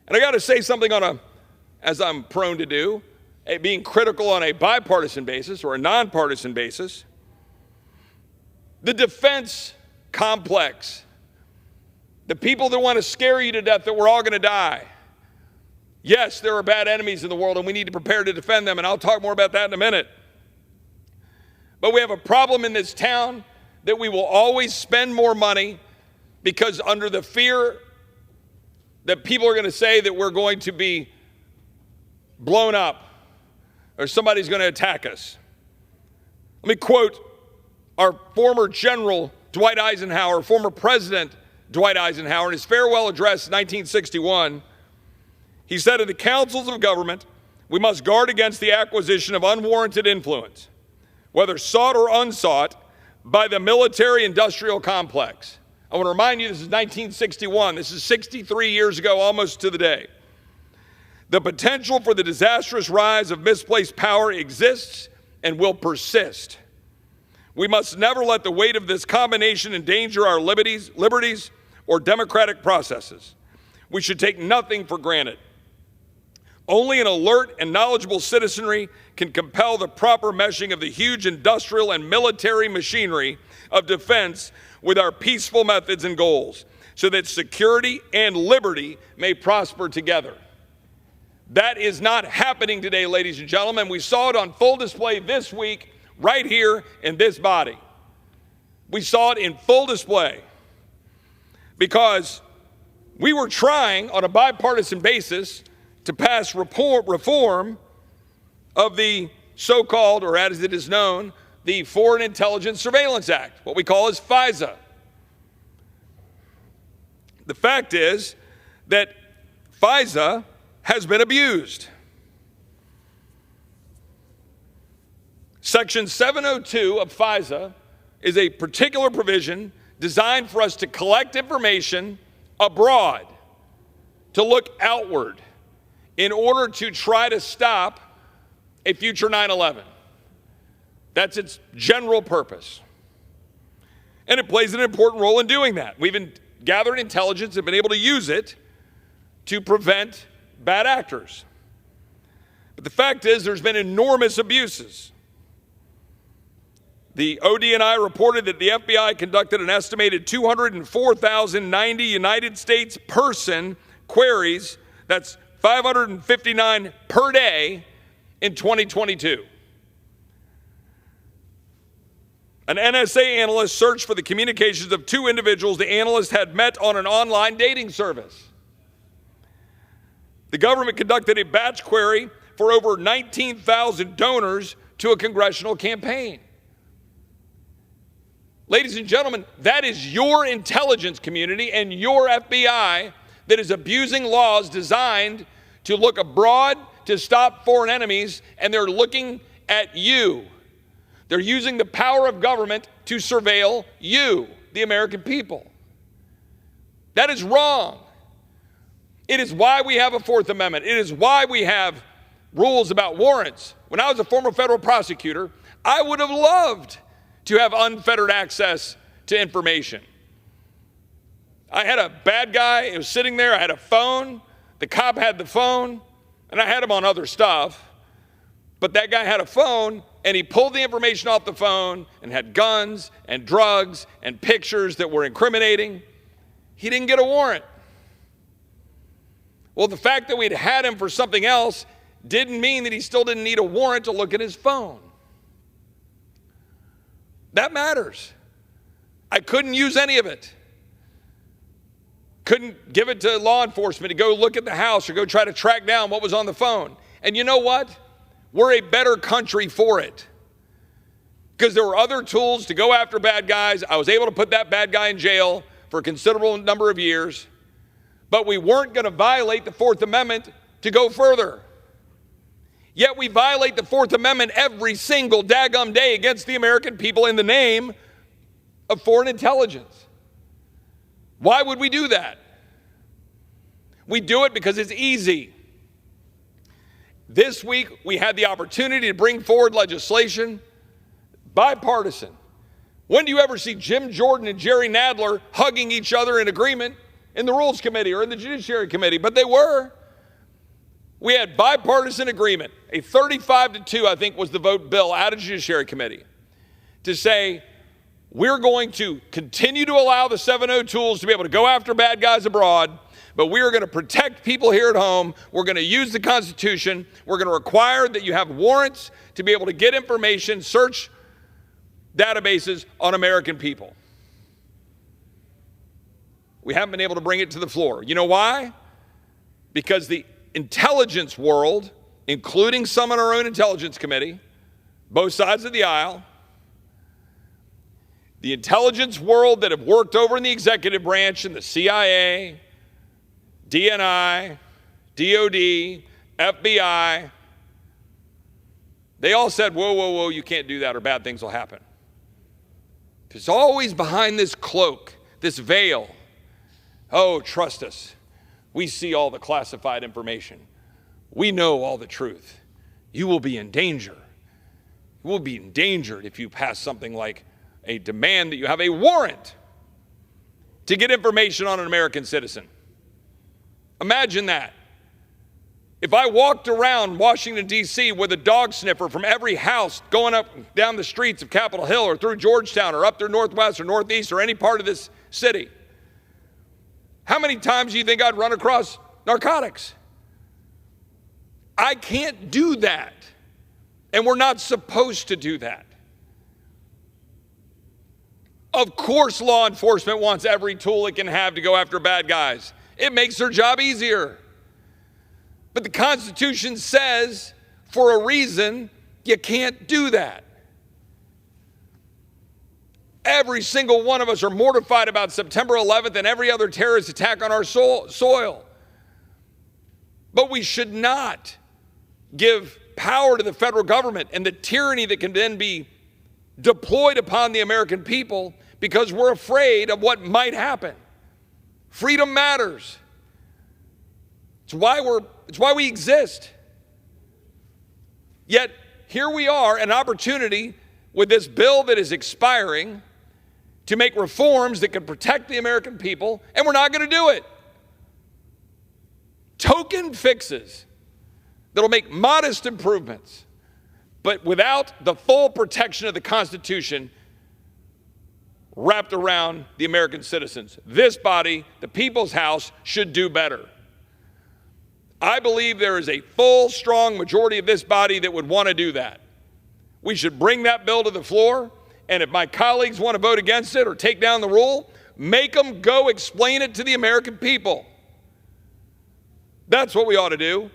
And I got to say something as I'm prone to do, being critical on a bipartisan basis or a nonpartisan basis. The defense complex, the people that want to scare you to death that we're all going to die. Yes, there are bad enemies in the world and we need to prepare to defend them, and I'll talk more about that in a minute. But we have a problem in this town that we will always spend more money because under the fear that people are going to say that we're going to be blown up or somebody's going to attack us. Let me quote our former General Dwight Eisenhower, former President Dwight Eisenhower, in his farewell address in 1961. He said, "In the councils of government, we must guard against the acquisition of unwarranted influence, whether sought or unsought, by the military-industrial complex." I want to remind you, this is 1961. This is 63 years ago, almost to the day. "The potential for the disastrous rise of misplaced power exists and will persist. We must never let the weight of this combination endanger our liberties or democratic processes. We should take nothing for granted. Only an alert and knowledgeable citizenry can compel the proper meshing of the huge industrial and military machinery of defense with our peaceful methods and goals, so that security and liberty may prosper together." That is not happening today, ladies and gentlemen. We saw it on full display this week, right here in this body. We saw it in full display because we were trying on a bipartisan basis to pass reform of the so-called, or as it is known, the Foreign Intelligence Surveillance Act, what we call as FISA. The fact is that FISA has been abused. Section 702 of FISA is a particular provision designed for us to collect information abroad, to look outward, in order to try to stop a future 9/11. That's its general purpose. And it plays an important role in doing that. We've gathered intelligence and been able to use it to prevent bad actors. But the fact is, there's been enormous abuses. The ODNI reported that the FBI conducted an estimated 204,090 United States person queries, that's 559 per day, in 2022. An NSA analyst searched for the communications of two individuals the analyst had met on an online dating service. The government conducted a batch query for over 19,000 donors to a congressional campaign. Ladies and gentlemen, that is your intelligence community and your FBI that is abusing laws designed to look abroad to stop foreign enemies, and they're looking at you. They're using the power of government to surveil you, the American people. That is wrong. It is why we have a Fourth Amendment. It is why we have rules about warrants. When I was a former federal prosecutor, I would have loved to have unfettered access to information. I had a bad guy who was sitting there. I had a phone. The cop had the phone, and I had him on other stuff. But that guy had a phone, and he pulled the information off the phone and had guns and drugs and pictures that were incriminating. He didn't get a warrant. Well, the fact that we'd had him for something else didn't mean that he still didn't need a warrant to look at his phone. That matters. I couldn't use any of it. Couldn't give it to law enforcement to go look at the house or go try to track down what was on the phone. And you know what? We're a better country for it. Because there were other tools to go after bad guys. I was able to put that bad guy in jail for a considerable number of years. But we weren't going to violate the Fourth Amendment to go further. Yet we violate the Fourth Amendment every single daggum day against the American people in the name of foreign intelligence. Why would we do that? We do it because it's easy. This week, we had the opportunity to bring forward legislation, bipartisan. When do you ever see Jim Jordan and Jerry Nadler hugging each other in agreement in the Rules Committee or in the Judiciary Committee, but they were. We had bipartisan agreement, a 35-2, I think, was the vote bill out of Judiciary Committee, to say we're going to continue to allow the 7-0 tools to be able to go after bad guys abroad, but we are going to protect people here at home. We're going to use the Constitution. We're going to require that you have warrants to be able to get information, search databases on American people. We haven't been able to bring it to the floor. You know why? Because the intelligence world, including some on our own intelligence committee, both sides of the aisle, the intelligence world that have worked over in the executive branch and the CIA, DNI, DOD, FBI, they all said, whoa, whoa, whoa, you can't do that or bad things will happen. It's always behind this cloak, this veil. Oh, trust us. We see all the classified information. We know all the truth. You will be in danger. You will be endangered if you pass something like a demand that you have a warrant to get information on an American citizen. Imagine that. If I walked around Washington, D.C. with a dog sniffer from every house going up down the streets of Capitol Hill or through Georgetown or up through Northwest or Northeast or any part of this city, how many times do you think I'd run across narcotics? I can't do that, and we're not supposed to do that. Of course, law enforcement wants every tool it can have to go after bad guys. It makes their job easier. But the Constitution says, for a reason, you can't do that. Every single one of us are mortified about September 11th and every other terrorist attack on our soil. But we should not give power to the federal government and the tyranny that can then be deployed upon the American people because we're afraid of what might happen. Freedom matters. It's why we exist. Yet here we are, an opportunity with this bill that is expiring to make reforms that can protect the American people, and we're not going to do it. Token fixes that'll make modest improvements, but without the full protection of the Constitution wrapped around the American citizens. This body, the People's House, should do better. I believe there is a full, strong majority of this body that would want to do that. We should bring that bill to the floor, and if my colleagues want to vote against it or take down the rule, make them go explain it to the American people. That's what we ought to do.